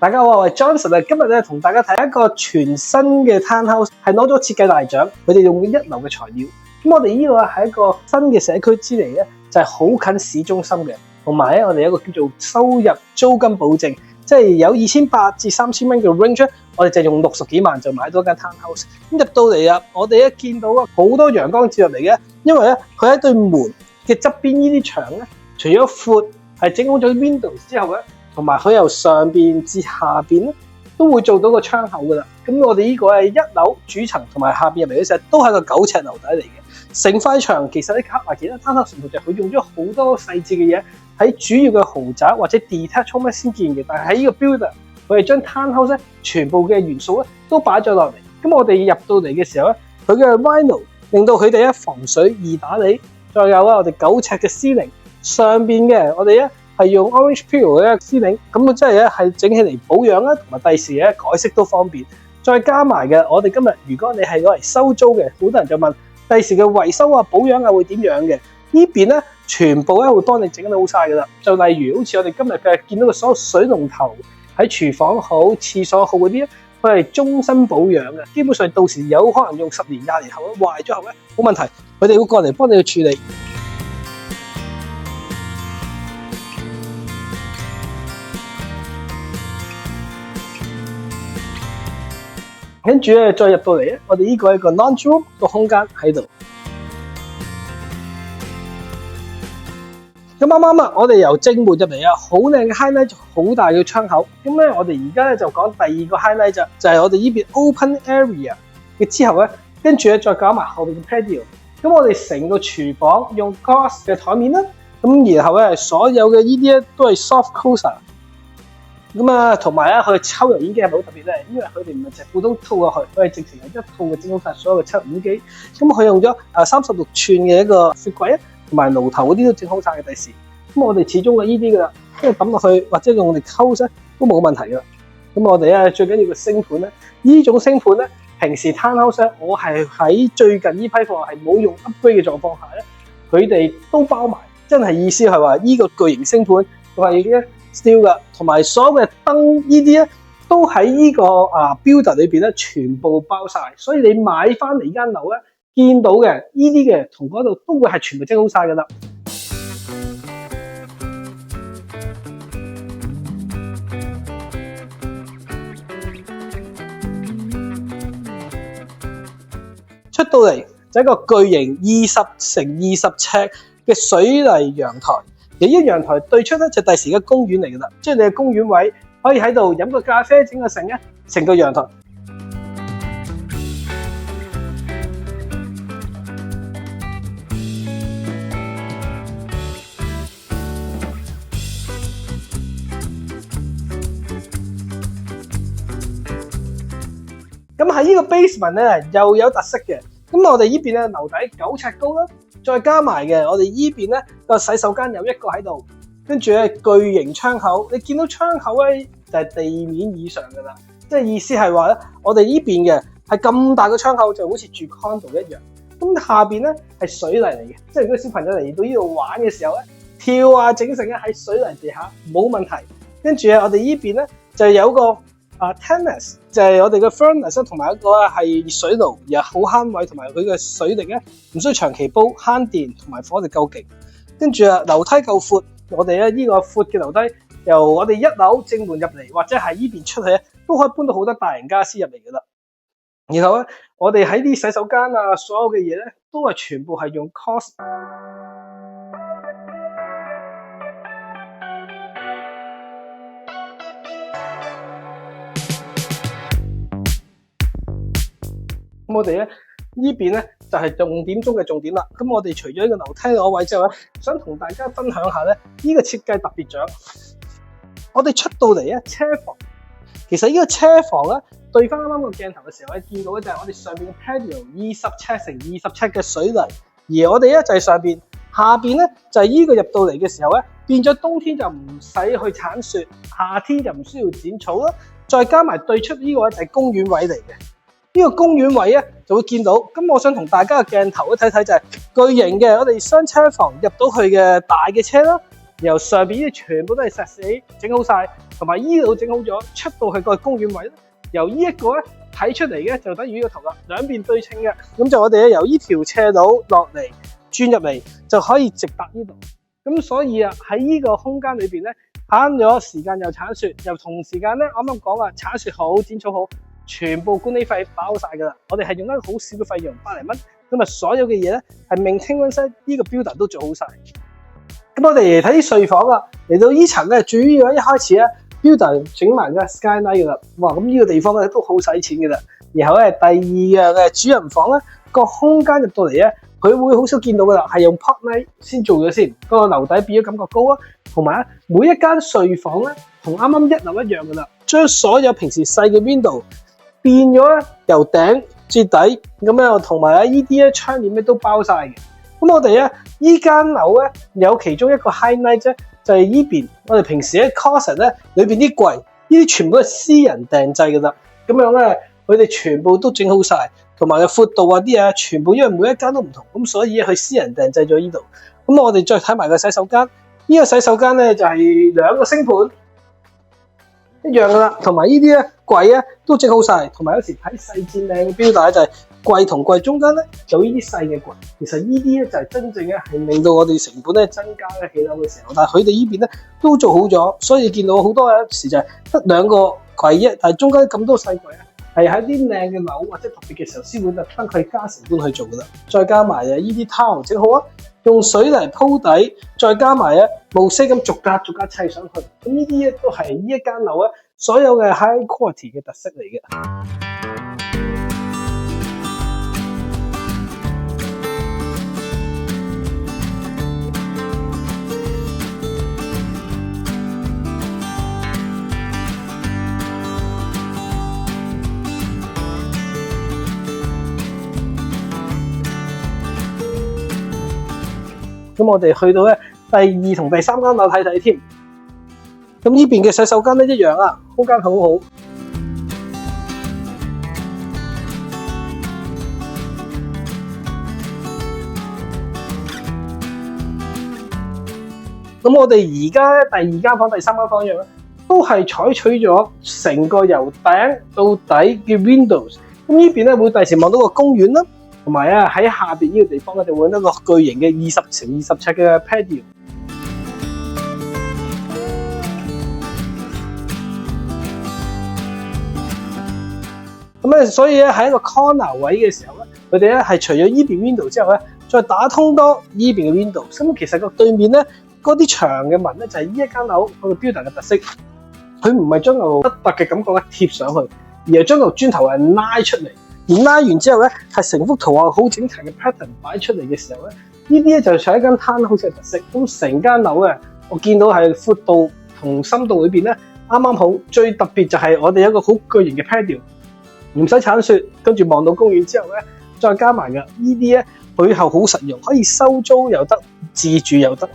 大家好，我係 Johnson 啊，今日咧同大家睇一個全新嘅 townhouse， 係攞咗設計大獎，佢哋用一流嘅材料。咁我哋呢個係一個新嘅社區之嚟咧，就係好近市中心嘅，同埋咧我哋有一個叫做收入租金保證，即係有2800至3000蚊嘅 range， 我哋就用60幾萬就買到一間 townhouse。咁入到嚟啊，我哋一見到啊好多陽光照入嚟嘅，因為咧佢喺對門嘅側邊呢啲牆咧，除咗闊係整好咗 windows 之後咧。同埋佢由上邊至下邊咧，都會做到個窗口噶啦。咁我哋呢個係1樓主層，同埋下邊入嚟嘅時候都係個9尺樓底嚟嘅。成塊牆其實你卡埋其他 townhouse 唔同，就係佢用咗好多細節嘅嘢喺主要嘅豪宅或者 detached home 先見嘅。但係喺呢個 builder，佢哋將 townhouse 咧全部嘅元素咧都擺咗落嚟。咁我哋入到嚟嘅時候咧，佢嘅 vinyl 令到佢哋防水易打理。再有我哋9尺嘅 ceiling 上邊嘅我哋咧。係用 orange peel 嘅 ceiling， 咁真係咧係整起嚟保養啦，同埋第時咧改色都方便。再加埋嘅，我哋今日如果你係攞嚟收租嘅，好多人就問第時嘅維修啊、保養啊會點樣嘅？呢邊咧全部咧會幫你整得好晒噶啦。就例如好似我哋今日嘅見到嘅所有水龍頭喺廚房好、廁所好嗰啲咧，佢係終身保養嘅，基本上到時有可能用10年、20年後咧壞咗後咧冇問題，佢哋會過嚟幫你去處理。跟住咧，再入到嚟咧，我哋呢個係一個 laundry room 個空間喺度。咁啱啱啊，我哋由正門入嚟啊，好靚嘅 highlight， 好大嘅窗口。咁咧，我哋而家咧就講第二個 highlight 就係我哋呢邊 open area 嘅之後咧，跟住咧再搞埋後面嘅 patio。咁我哋成個廚房用 glass 嘅台面啦，咁然後咧所有嘅呢啲咧都係 soft closer。咁啊，同埋咧，佢抽油煙機係咪好特別咧？因為佢哋唔係淨係普通套過去，佢係直情係一套嘅整好晒所有嘅抽油煙機。咁佢用咗36寸嘅一個雪櫃啊，同埋爐頭嗰啲都整好晒嘅第時。咁我哋始終係呢啲噶啦，因為抌落去或者用我哋溝咧都冇問題噶啦。咁我哋咧最緊要個星盤咧，呢種星盤咧，平時 townhouse 咧，我係喺最近呢批貨係冇用 upgrade 嘅狀況下咧，佢哋都包埋，真係意思係話呢個巨型星盤係咧。steel 噶，同埋所有嘅燈呢啲咧，都喺呢個builder 裏邊咧，全部包晒。所以你買翻嚟間樓咧，見到嘅呢啲嘅同嗰度都會係全部整好晒噶啦。出到嚟就一個巨型20乘20尺嘅水泥陽台。而呢陽台對出咧就第時嘅公園嚟噶啦，即係你嘅公園位可以喺度飲個咖啡，整個成個陽台。咁喺呢個 basement 咧又有特色嘅，咁我哋呢邊咧樓底9尺高啦。再加埋嘅，我哋依邊咧個洗手間有一個喺度，跟住咧巨型窗口，你見到窗口咧就係地面以上噶啦，即係意思係話咧，我哋依邊嘅係咁大個窗口，就好似住 condo 一樣。咁下邊咧係水泥嚟嘅，即係如果小朋友嚟到呢度玩嘅時候咧，跳啊整成喺水泥地下冇問題。跟住我哋依邊咧就有個tennis 就係我哋嘅 furnace 同埋一個係熱水爐，又好慳位，同埋佢嘅水力咧唔需要長期煲，慳電同埋火力夠勁。跟住樓梯夠闊，我哋咧呢個闊嘅樓梯由我哋1樓正門入嚟，或者係呢邊出去咧，都可以搬到好多大型家私入嚟噶啦。然後咧，我哋喺啲洗手間啊，所有嘅嘢咧都係全部係用 cos。咁我哋咧呢邊咧就係重點中嘅重點啦。咁我哋除咗呢個樓梯攞位之後咧，想同大家分享下咧呢個設計特別獎。我哋出到嚟咧車房，其實呢個車房咧對翻啱啱個鏡頭嘅時候咧，見到咧就係我哋上邊嘅 patio 20尺乘20尺嘅水泥，而我哋咧就係上邊，下邊咧就係呢個入到嚟嘅時候咧，變咗冬天就唔使去鏟雪，夏天就唔需要剪草啦。再加埋對出呢個就係公園位嚟嘅。呢個公園位咧就會見到，咁我想同大家嘅鏡頭一睇睇就係巨型嘅我哋雙車房入到去嘅大嘅車啦，然後上邊呢啲全部都係石屎整好晒，同埋依度整好咗，出到去個公園位咧，由呢一個咧睇出嚟嘅就等於呢個圖啦，兩邊對稱嘅，咁就我哋咧由呢條斜路落嚟轉入嚟就可以直達呢度。咁所以啊喺呢個空間裏邊咧慳咗時間又鏟雪，又同時間咧啱啱講話鏟雪好剪草好，全部管理費包晒噶啦。我哋係用一個好少嘅費用，100零蚊，咁啊所有嘅嘢咧係maintenance呢個 builder 都做好晒。咁我哋嚟睇啲睡房啦，嚟到呢層咧主要一開始咧 builder 整埋個 skylight 噶啦，哇咁呢個地方咧都好使錢噶啦。然後咧第二樣嘅主人房咧個空間入到嚟咧。佢會好少見到噶啦，係用 pop light 先做咗先，個樓底變咗感覺高啊。同埋咧，每一間睡房咧，同啱啱一樓一樣噶啦，將所有平時細嘅 window 變咗咧，由頂至底咁樣，同埋咧呢啲咧窗簾咧都包晒嘅。咁我哋咧依間樓咧有其中一個 highlight 啫，就係呢邊我哋平時喺 closet 咧裏邊啲櫃，呢啲全部都係私人訂製噶啦。咁樣咧，佢哋全部都整好晒。同埋個闊度啊啲啊，全部因為每一間都唔同，咁所以佢私人訂製咗呢度。咁我哋再睇埋個洗手間，呢個洗手間咧就係2個星盤一樣噶啦，同埋呢啲咧櫃咧都整好晒。同埋有時睇細節靚嘅標帶就係櫃同櫃中間咧有呢啲細嘅櫃。其實呢啲咧就係真正咧係令到我哋成本咧增加咧起樓嘅時候，但係佢哋呢邊咧都做好咗，所以見到好多有時就係得2個櫃啫，但係中間咁多細櫃啊。係喺啲靚嘅樓或者特別嘅時候先會特登去加成本去做噶啦，再加埋啊呢啲 tile 整好啊，用水泥鋪底，再加埋啊木色咁逐格砌上去，咁呢啲咧都係呢一間樓啊所有嘅 high quality 嘅特色嚟嘅。咁我哋去到咧第2同第3間樓睇睇添。咁呢邊嘅洗手間咧一樣啊，空間好好。咁我哋而家咧第2間房、第3間房一樣咧，都係採取咗成個由頂到底嘅 windows。咁呢邊咧會第時望到個公園啦。同埋啊，喺下邊呢個地方咧，就會揾一個巨型嘅20乘20尺嘅 patio。咁咧，所以咧喺一個 corner 位嘅時候咧，佢哋咧係除咗依邊 window 之後咧，再打通多依邊嘅 window。咁其實個對面咧嗰啲牆嘅紋咧就係呢一間樓佢個 builder 嘅特色。佢唔係將嚿凸嘅感覺咧貼上去，而係將嚿磚頭係拉出嚟。而拉完之後咧，係成幅圖畫好整齊嘅 pattern 擺出嚟嘅時候咧，呢啲咧就係一間 townhouse嘅特色。咁成間樓咧，我見到係闊度同深度裏邊咧啱啱好。最特別就係我哋有一個好巨型嘅 patio， 唔使鏟雪，跟住望到公園之後咧，再加埋嘅呢啲咧，背後好實用，可以收租又得，自住又得。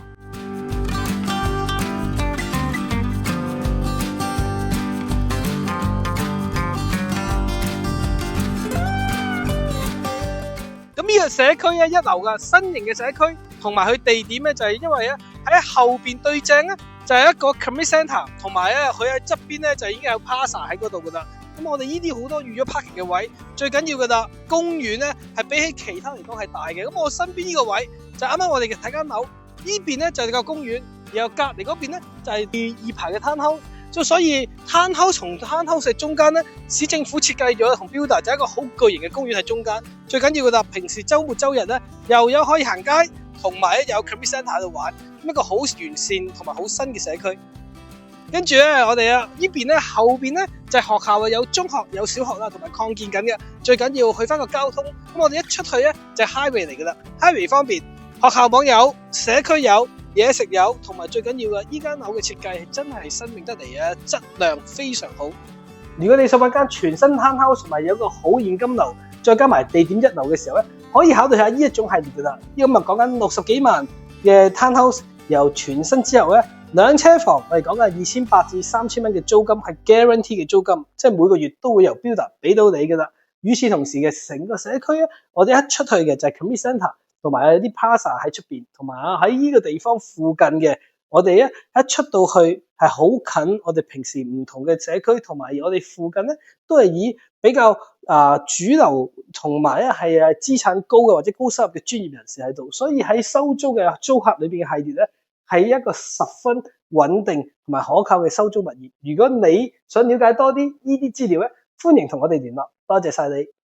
呢個社區咧，一流嘅新型嘅社區，同埋佢地點咧就係因為咧喺後邊對正咧就係一個 community centre， 同埋咧佢喺側邊咧就已經有 plaza 喺嗰度噶啦。咁我哋呢啲好多預咗 parking 嘅位，最緊要噶啦，公園咧係比起其他嚟講係大嘅。咁我身邊呢個位就啱啱我哋嘅睇間樓，呢邊咧就係個公園，然後隔離嗰邊咧就係第2排嘅 townhouse。所以 townhouse 同 townhouse 中間咧，市政府設計咗同 builder 就係一個好巨型嘅公園喺中間。最緊要嘅啦，平時週末週日咧又有可以行街，同埋咧有 community centre 喺度玩，咁一個好完善同埋好新嘅社區。跟住咧，我哋啊呢邊咧後邊咧就係學校啊，有中學有小學啦，同埋擴建緊嘅。最緊要去翻個交通，咁我哋一出去咧就係 highway 嚟噶啦 ，highway 方便，學校網有，社區有。嘢食有，同埋最緊要嘅，依間樓嘅設計真係新穎得嚟啊，質量非常好。如果你想揾間全新 townhouse 同埋有個好現金流，再加埋地點一流嘅時候咧，可以考慮下呢一種系列噶啦。呢個咪講緊60幾萬嘅 townhouse，由全新之後咧，2車房我哋講緊2800至3000蚊嘅租金係 guarantee 嘅租金，即係每個月都會由 builder 俾到你噶啦。與此同時嘅成個社區咧，我哋一出去嘅就係 community centre。同埋有啲 plaza 喺出邊，同埋喺呢個地方附近嘅我哋咧一出到去係好近我哋平時唔同嘅社區，同埋我哋附近咧都係以比較主流同埋咧係資產高嘅或者高收入嘅專業人士喺度，所以喺收租嘅租客裏邊嘅系列咧係一個十分穩定同埋可靠嘅收租物業。如果你想了解多啲呢啲資料咧，歡迎同我哋聯絡。多謝晒你。